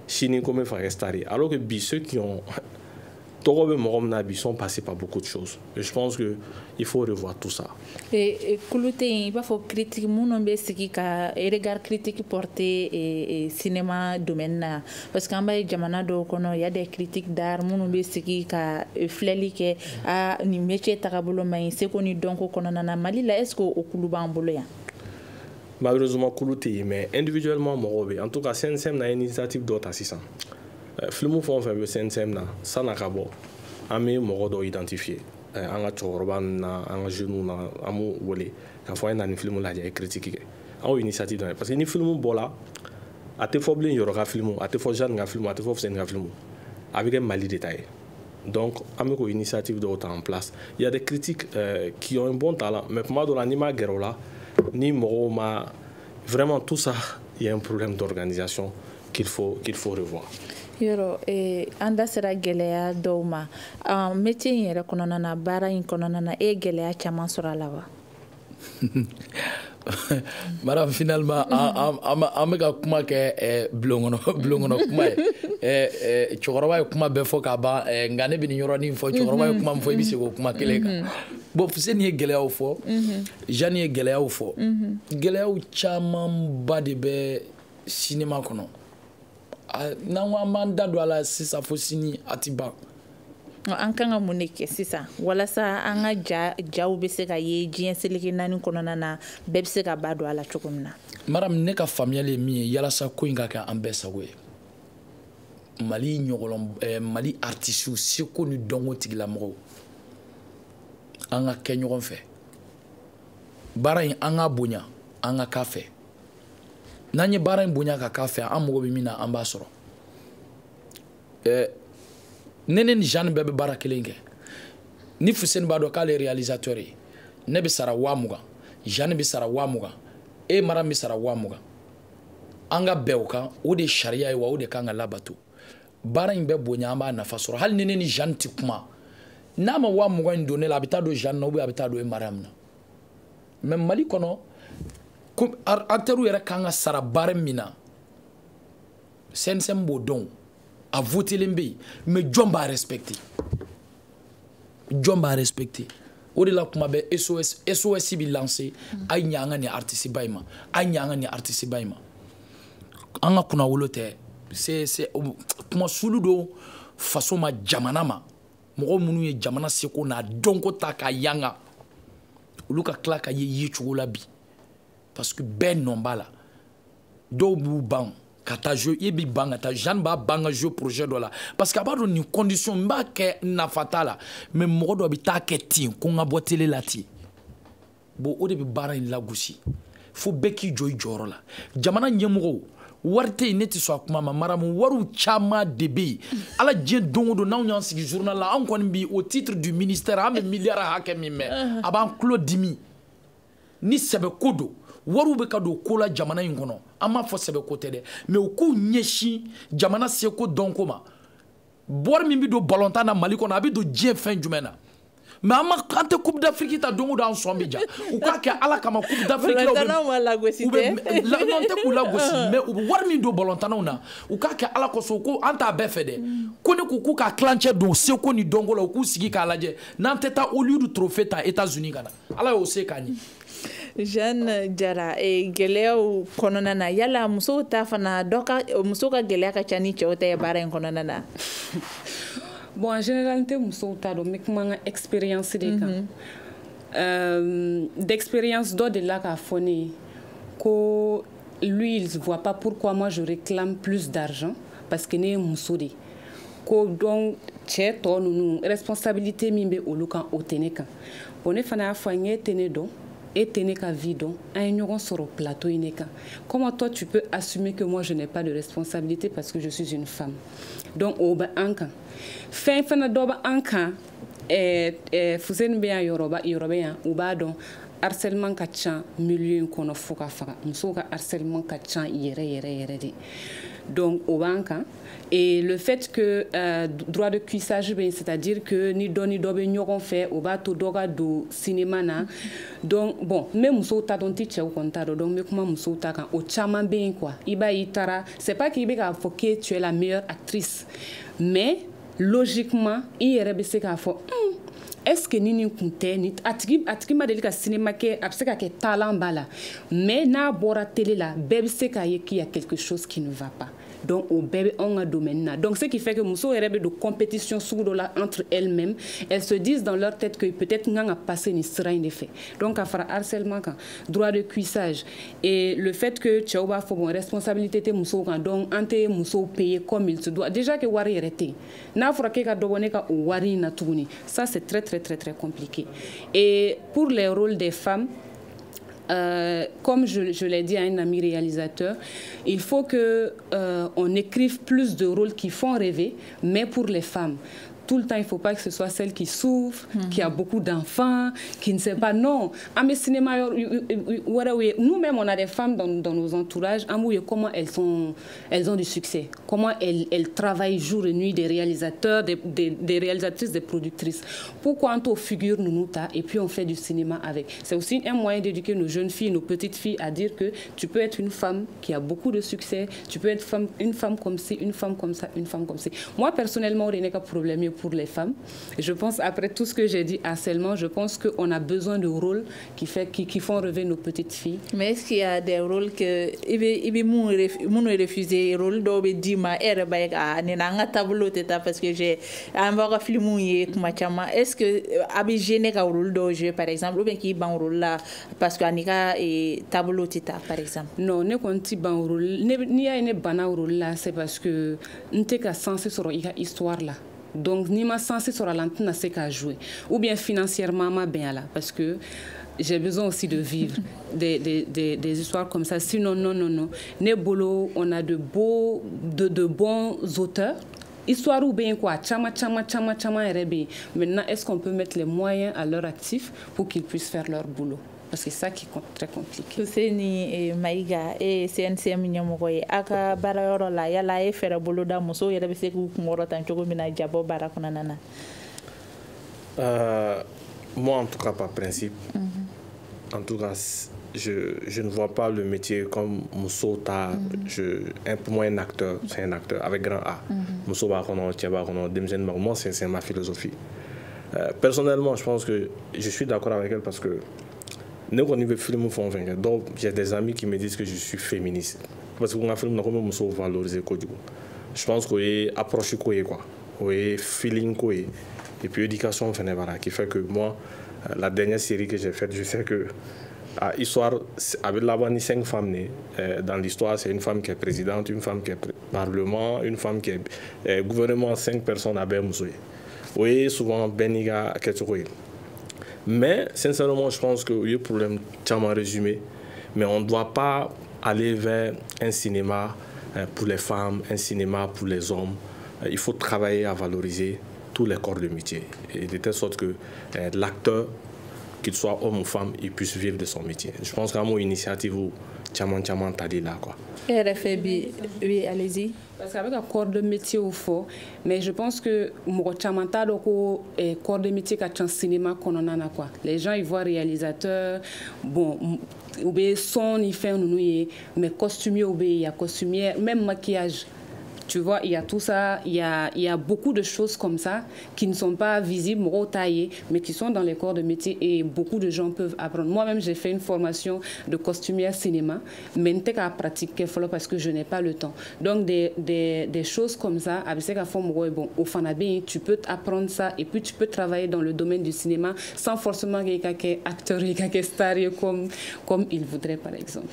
Chine comme Farestari. Alors que ceux qui ont. Ils sont passés par beaucoup de choses. Et je pense qu'il faut revoir tout ça. Et il va falloir critique, regard critique porté et cinéma domaine. Parce qu'en bas, il y a des critiques d'art, à ni métier tarabolo mais c'est connu donc au Konana Mali. Là, est-ce qu'au Kuluba en Boloya? Malheureusement, Koulouté, mais individuellement, en tout cas, c'est une initiative d'autres assistants. Film font fait le CNCM na ça n'a qu'à bon ami moro identifié en a chorban na en genou na amu wolé quand faut un film là j'ai critiqué en initiative parce que ni film bola à te faut bien y aura film à te faut jeune nga film à te faut c'est nga film avec un Mali détaillé donc ami ko initiative d'autres en place il y a des critiques qui ont un bon talent mais pour moi dans l'anima guerola ni moro ma vraiment tout ça il y a un problème d'organisation qu'il faut revoir. Yoro anda sera geleya doma métier yere kɔnɔna na baara in kɔnɔna na geleya caman sɔrɔ la wa madame finalement an bɛ ka kuma kɛ bulon kɔnɔ kuma ye cɛkɔrɔba ye kuma bɛɛ fɔ ka ban nka ne bɛ nin yɔrɔnin fɔ cɛkɔrɔba ye kuma min fɔ i bɛ segin o kuma kelen kan bon Fuseni ye gɛlɛyaw fɔ Jeanne ye gɛlɛyaw fɔ gɛlɛyaw camanba de bɛ cinéma kɔnɔ n'an ko an b'an da don a la sisan fo sini a ti ban an kan ka mun de kɛ sisan walasa an ka jaw bɛ se ka ye diɲɛ seleke naani kɔnɔna na bɛɛ bɛ se ka ba don a la cogo min na madame ne ka faamuyali ye min ye yalasa ko in ka kɛ an bɛɛ sago ye Mali ɲɔgɔlɔn Mali artistes seko ni dɔnko tigilamɔgɔw an ka kɛ ɲɔgɔn fɛ baara in an ka bonya an ka k'a fɛ n'an ye baara in bonya ka k'a fɛ an mago bɛ min na an b'a sɔrɔ ne ni Jeanne bɛɛ bɛ baara kelen kɛ ni Fuseni b'a dɔn k'ale réalisateur ye ne bɛ sara 20,000 Jeanne bɛ sara 20,000 madame bɛ sara 20,000 an ka bɛn o kan o de sariya ye wa o de kan ka labato baara in bɛ bonya an b'a nafa sɔrɔ hali ni ne ni Jeanne tɛ kuma n'a ma 20,000 in don ne la a bɛ taa don Jeanne na ou bien a bɛ taa don Mariam na mais Mali kɔnɔ acteurs yɛrɛ kan ka sara baara min na CNCM b'o dɔn a votelen bɛ yen mais jɔn b'a respecté jɔn b'a respecté o de la kuma bɛ SOS bɛ lancer a ye ɲɛ an ka nin artiste ba in ma a ye ɲɛ an ka nin artiste ba in ma an ka kunna wolo tɛ c'est kuma sulu do faso ma jamana ma mɔgɔ minnu ye jamana seko n'a dɔnko ta k'a yanga olu ka tila ka ye cogo la bi parce que bɛɛ nɔ b'a la dɔw b'u ban ka taa jeu i b'i ban ka taa Jeanne b'a ban ka jeu projet dɔ la parce que a b'a dɔn nin condition n b'a kɛ nafa t'a la mais mɔgɔ dɔ bɛ taa kɛ ten ko n ka bɔ télé la ten bon o de bɛ baara in lagosi fo bɛɛ k'i jɔ i jɔyɔrɔ la jamana ɲɛmɔgɔw wari tɛ yen ne tɛ sɔn a kuma ma maramu wariw caman de bɛ yen ala diɲɛ don o don n'anw y'an sigi journal la anw kɔni bi au titre du ministère an bɛ miliyari hakɛ min mɛn a b'an tulo dimi ni sɛbɛko don wariw bɛ ka don ko la jamana in kɔnɔ an m'a fɔ sɛbɛko tɛ dɛ mais u k'u ɲɛsin jamana seko dɔnko ma wari min bɛ don balontan na Mali kɔnɔ a bɛ don diɲɛ fɛn jumɛn na mais an tɛ coupe d'Afrique ta don o don an sɔn bɛ ja u k'a kɛ ala kama coupe d'Afrique la non tɛ k'u lagosi mais u bɛ wari min don balontannaw na u k'a kɛ ala kosɔn ko an t'a bɛɛ fɛ dɛ ko ne ko k'u ka tilancɛ don seko ni dɔnko la u k'u sigi k'a lajɛ n'an tɛ taa au lieu du trophée ta États-Unis ka na ala y'o se k'an ye. Jeanne Jara gɛlɛyaw kɔnɔna na yala musow ta fana muso ka gɛlɛya ka ca ni cɛw ta ye baara in kɔnɔna na. Bon, en généralité, musow ta don mais kuma n ka expérience de kan d'expérience dɔ de la k'a fɔ ne ye ko lui il ne voit pas pourquoi moi je réclame plus d'argent parce que ne ye muso de ko donc cɛ tɔ ninnu responsabilité min bɛ olu kan o tɛ ne kan bon ne fana y'a fɔ an ye tɛ ne dɔn et tɛ ne ka vie dɔn an ye ɲɔgɔn sɔrɔ plateau in ne kan comment toi tu peux assumer que moi je n'ai pas de responsabilité parce que je suis une femme donc o bɛ an kan fɛn fana dɔ bɛ an kan Fuseni bɛ yan yɔrɔ bɛ yan u b'a dɔn harcèlement ka ca milieu in kɔnɔ fo ka faga musow ka harcèlement ka ca yɛrɛ de donc au banque et le fait que droit de cuissage c'est-à-dire que ni dɔ bɛ ɲɔgɔn fɛ o b'a to dɔ ka don cinéma na donc bon n bɛ musow ta dɔn n tɛ cɛw kɔni ta dɔn donc n bɛ kuma musow ta kan o caman bɛ yen quoi i b'a ye i taara c'est pas k'i bɛ k'a fɔ que tu es la meilleure actrice mais logiquement i yɛrɛ bɛ se k'a fɔ est-ce que ni nin kun tɛ ni a tigi ma deli ka cinéma kɛ a bɛ se ka kɛ talent b'a la mais n'a bɔra télé la bɛɛ bɛ se k'a ye qu'il y a quelque chose qui ne va pas donc au bɛɛ bɛ anw ka domaine na donc ce qui fait que musow yɛrɛ bɛ don compétition sugu dɔ la entre elles-mêmes elles se disent dans leur tête que peut-être n kan ka passer nin sira in de fɛ donc ka fara harcèlement kan droit de cuissage et le fait que cɛw b'a fɔ bon responsabilité tɛ musow kan donc an tɛ musow payer comme il se doit déjà que wari yɛrɛ tɛ yen n'a fɔra k'e ka dɔ bɔ ne ka o wari in na tuguni ça c'est très compliqué et pour les rôles des femmes comme je l'ai dit à un ami réalisateur, il faut que on écrive plus de rôles qui font rêver, mais pour les femmes. Tout le temps, il ne faut pas que ce soit celle qui souffre, qui a beaucoup d'enfants, qui ne sait pas. Non. Nous-mêmes, on a des femmes dans nos entourages. Comment elles ont du succès. Comment elles travaillent jour et nuit, des réalisateurs, des réalisatrices, des productrices. Pourquoi on figure nous et puis on fait du cinéma avec. C'est aussi un moyen d'éduquer nos jeunes filles, nos petites filles à dire que tu peux être une femme qui a beaucoup de succès, tu peux être une femme comme ci, une femme comme ça, une femme comme ci. Moi, personnellement, il n'y a pas de problème pour les femmes. Et je pense, après tout ce que j'ai dit harcèlement, je pense qu'on a besoin de rôles qui font rêver nos petites filles. Mais est-ce qu'il y a des rôles que ils refusé rôle d'obe dima tableau parce que j'ai un film est-ce que abi gêné ka rôle de jeu par exemple ou bien qui ban rôle là parce que anika et tableau teta par exemple non ne konti ban rôle ni ya ne bana rôle là c'est parce que n'était qu'à censé sur histoire là. Donc, ni ma censé sur la lanterne, c'est qu'à jouer. Ou bien financièrement, ma bien là. Parce que j'ai besoin aussi de vivre des histoires comme ça. Sinon, non. Nebolo, on a de bons auteurs. Histoire ou bien quoi, chama RB. Maintenant, est-ce qu'on peut mettre les moyens à leur actif pour qu'ils puissent faire leur boulot? Parce que c'est ça qui est très compliqué. Fuseni Maïga et CNCM Nyamogoye aka bara yoro la yala e fere boloda muso yele bese ku ngoro tan chogo mina jabo bara kuna nana. Moi en tout cas par principe. En tout cas je ne vois pas le métier comme Moussota. Pour moi un acteur, c'est un acteur avec grand A. Mousso ba kono tiaba kono demjen moi c'est ma philosophie. Personnellement, je pense que je suis d'accord avec elle parce que donc j'ai des amis qui me disent que je suis féministe parce que film valoriser je pense qu'il y a approche quoi feeling quoi et puis éducation qui fait que moi la dernière série que j'ai faite je sais que histoire avec la 5 femmes dans l'histoire c'est une femme qui est présidente, une femme qui est parlement, une femme qui est gouvernement, 5 personnes à Bermoussoué oui souvent Beniga Ketoué. Mais sincèrement, je pense qu'il y a un problème tellement résumé. Mais on ne doit pas aller vers un cinéma pour les femmes, un cinéma pour les hommes. Il faut travailler à valoriser tous les corps de métier. Et de telle sorte que l'acteur, qu'il soit homme ou femme, il puisse vivre de son métier. Je pense qu'à mon initiative, Tchaman t'as dit là quoi. RFB, oui, allez-y. Parce qu'avec un corps de métier au fond, mais je pense que mon chamanta doko corps de métier quand cinéma qu'on en a quoi. Les gens ils voient réalisateur, bon, ou bien son il fait nous mais costumier ou bien il y a costumier, même maquillage. Tu vois, il y a tout ça, il y a beaucoup de choses comme ça qui ne sont pas visibles, taillées, mais qui sont dans les corps de métier et beaucoup de gens peuvent apprendre. Moi-même, j'ai fait une formation de costumière cinéma, mais je n'ai pas pratiqué parce que je n'ai pas le temps. Donc, des choses comme ça, bon, au Fanabé, tu peux apprendre ça et puis tu peux travailler dans le domaine du cinéma sans forcément qu'il y ait quelqu'un acteur, quelqu'un star comme il voudrait, par exemple.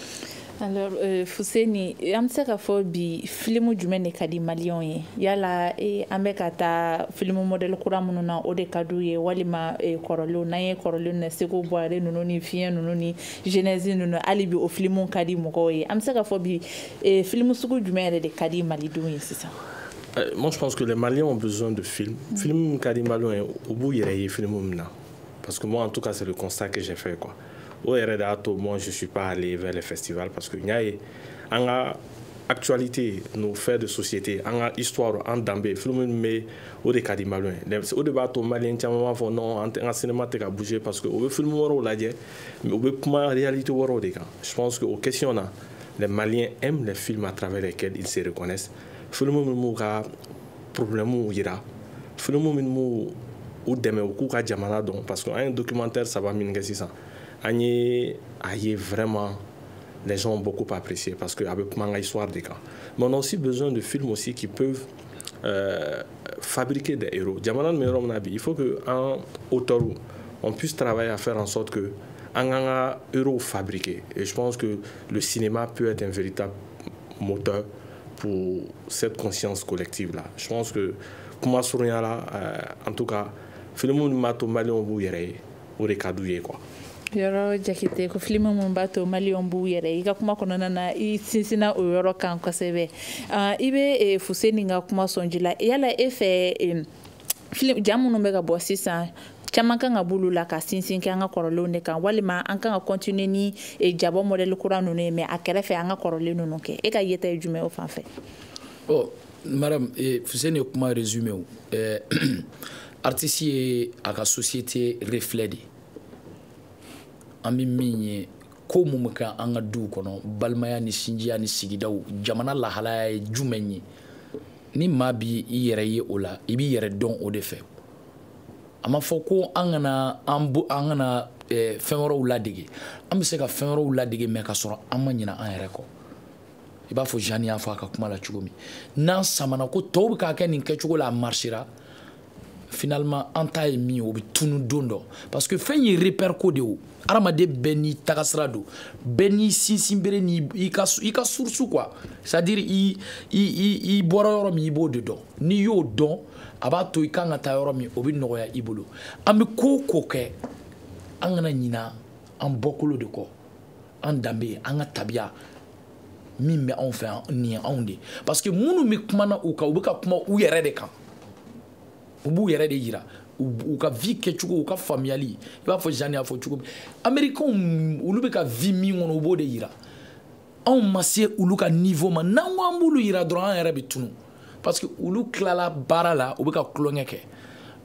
Alors, Fuseni, am se ka fo bi film jumɛn de ka ka di maliyɛnw ye yala an bɛ ka taa film modèle kura minnu na o de ka d'u ye walima kɔrɔlenw n'an ye kɔrɔlenw na Seko Buware ninnu ni Fiɲɛ ninnu ni Jeunesse ninnu hali bi o filmw ka di mɔgɔw ye an bɛ se ka fɔ bi film sugu jumɛn yɛrɛ de ka di malidenw ye sisan. Moi, je pense que les Maliens ont besoin de films. Film ka di Maliens au bout il y a film na. Parce que moi, en tout cas, c'est le constat que j'ai fait quoi. Au RDATO, moi, je suis pas allé vers les festivals parce que il y a actualité, nos faits de société, en histoire, en dambé, film mais au de ka di Maliens. Au débat au Malien, tiens, non, en cinéma t'es qu'à bouger parce que au film waro la mais au comment réalité waro des gars. Je pense que aux questions là, les Maliens aiment les films à travers lesquels ils se reconnaissent. Film ka problème ou ira. Film ou demain au coup ka jamana donc parce qu'un documentaire ça va m'intéresser ça. Aïe vraiment les gens ont beaucoup apprécié parce que avec manga histoire des cas. Mais on a aussi besoin de films aussi qui peuvent fabriquer des héros. Il faut qu'un auteur on puisse travailler à faire en sorte que un héros fabriqué. Et je pense que le cinéma peut être un véritable moteur pour cette conscience collective là. Je pense que comment sourire là en tout cas film mato malien bu yere o de kadouye quoi. Yɔrɔ Jakite ko film mun b'a to maliyɛnw b'u yɛrɛ i ka kuma kɔnɔna na i sinsina o yɔrɔ kan kosɛbɛ i bɛ Fuseni ka kuma sɔnji la yala e fɛ film jaa minnu bɛ ka bɔ sisan caman kan ka bulu la ka sinsin kɛ an ka kɔrɔlenw de kan walima an kan ka continuer ni jabɔ modèle kura ninnu ye mais a kɛrɛfɛ an ka kɔrɔlen ninnu kɛ e ka yeta ye jumɛn o fan fɛ. Madame Fuseni ye kuma résumé o artiste ye a ka société reflet de an bɛ min ye ko mun bɛ kɛ an ka duw kɔnɔ balimaya ni sinjiya ni sigidaw jamana lahalaya ye jumɛn ye ni maa bi i yɛrɛ ye o la i b'i yɛrɛ dɔn o de fɛ a ma fɔ ko an kana fɛn wɛrɛw ladege an bɛ se ka fɛn wɛrɛw ladege mais ka sɔrɔ an ma ɲinɛ an yɛrɛ kɔ i b'a fɔ Jeanne y'a fɔ a ka kuma la cogo min n'an samana ko tɔw bɛ k'a kɛ nin kɛcogo la a marchera finalement an ta ye min ye o bɛ tunu don dɔ parce que fɛn ye repère ko de o adamaden bɛɛ n'i tagasira don bɛɛ n'i sinsinbere ni i ka source quoi c'est à dire i bɔra yɔrɔ min i b'o de dɔn n'i y'o dɔn a b'a to i kan ka taa yɔrɔ min o bɛ nɔgɔya i bolo an bɛ ko o ko kɛ an kana ɲina an bɔkolo de kɔ an danbe an ka tabiya min bɛ anw fɛ nin ye anw de parce que minnu bɛ kumana u kan u bɛ ka kuma u yɛrɛ de kan u b'u yɛrɛ de yira u ka vie kɛcogo u ka faamuyali i b'a fɔ Jeanne y'a fɔ cogo min américains olu bɛ ka vie min kɔnɔ u b'o de yira anw ma se olu ka niveau ma n'an ko an b'olu yira dɔrɔn an yɛrɛ bɛ tunu parce que olu tilala baara la u bɛ ka tulonkɛ kɛ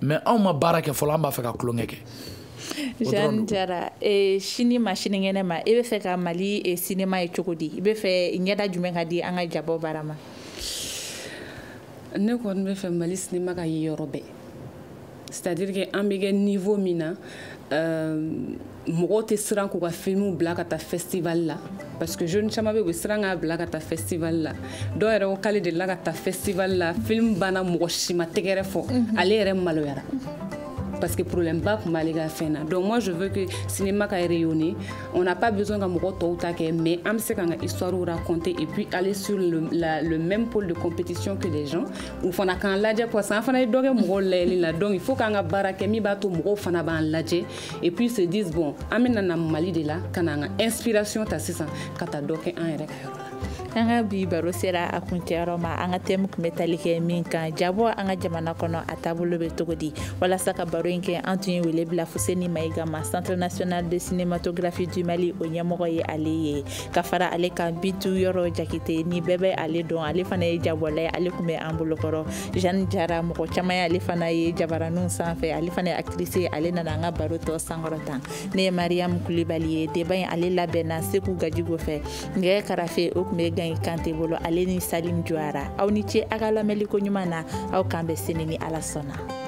mais anw ma baara kɛ fɔlɔ an b'a fɛ ka tulonkɛ kɛ. Jeanne Jara sini ma sinikɛnɛ ma e bɛ fɛ ka Mali cinéma ye cogo di i bɛ fɛ ɲɛda jumɛn ka di an ka jabɔ baara ma. Ne kɔni bɛ fɛ Mali cinéma ka ye yɔrɔ bɛɛ c'est-à-dire que an bɛ kɛ niveau min na mɔgɔw tɛ siran k'u ka filmw bila ka taa festival la parce que jeunes caman bɛ u bɛ siran k'a bila ka taa festival la dɔw yɛrɛ ko k'ale delila ka taa festival la film banna mɔgɔ si ma tɛgɛrɛ fɔ ale yɛrɛ maloyara parce que problème ba tun b'ale ka fɛn na donc moi je veux que cinéma ka rayonner on n'a pas besoin ka mɔgɔ tɔw ta kɛ mais an bɛ se k'an ka histoire raconter et puis aller sur le même pôle de compétition que les gens u fana k'an lajɛ parce que an fana ye dɔ kɛ mɔgɔw layɛli la donc il faut k'an ka baara kɛ min b'a to mɔgɔw fana b'an lajɛ et puis se disent bon an bɛ na Mali de la ka na an ka inspiration ta sisan ka taa dɔ kɛ an yɛrɛ ka yɔrɔ la. An ka bi baro sera a kuncɛyɔrɔ ma an ka thème kun bɛ tali kɛ min kan jabɔ an ka jamana kɔnɔ a taabolo bɛ cogo di walasa ka baro in kɛ an tun ye wele bila Fuseni Mayiga ma Centre national de cinématographie du Mali o ɲɛmɔgɔ ye ale ye ka fara ale kan Bitu Yɔrɔ Jakite ni bɛɛ bɛ ale dɔn ale fana ye jabɔla ye ale kun bɛ an bolokɔrɔ Jeanne Jara mɔgɔ caman ye ale fana ye jabaraninw sanfɛ ale fana ye actrice ye ale nana an ka baro tɔ sankɔrɔta ne ye Mariam Kulibali ye débat in ale labɛnna Seku Gajigo fɛ nɛgɛ karafe o kun bɛ Gagne Kante bolo ale ni Salim Jowara aw ni ce a ka lamɛnliko ɲuman na aw kan bɛ sini ni Ala sɔnna.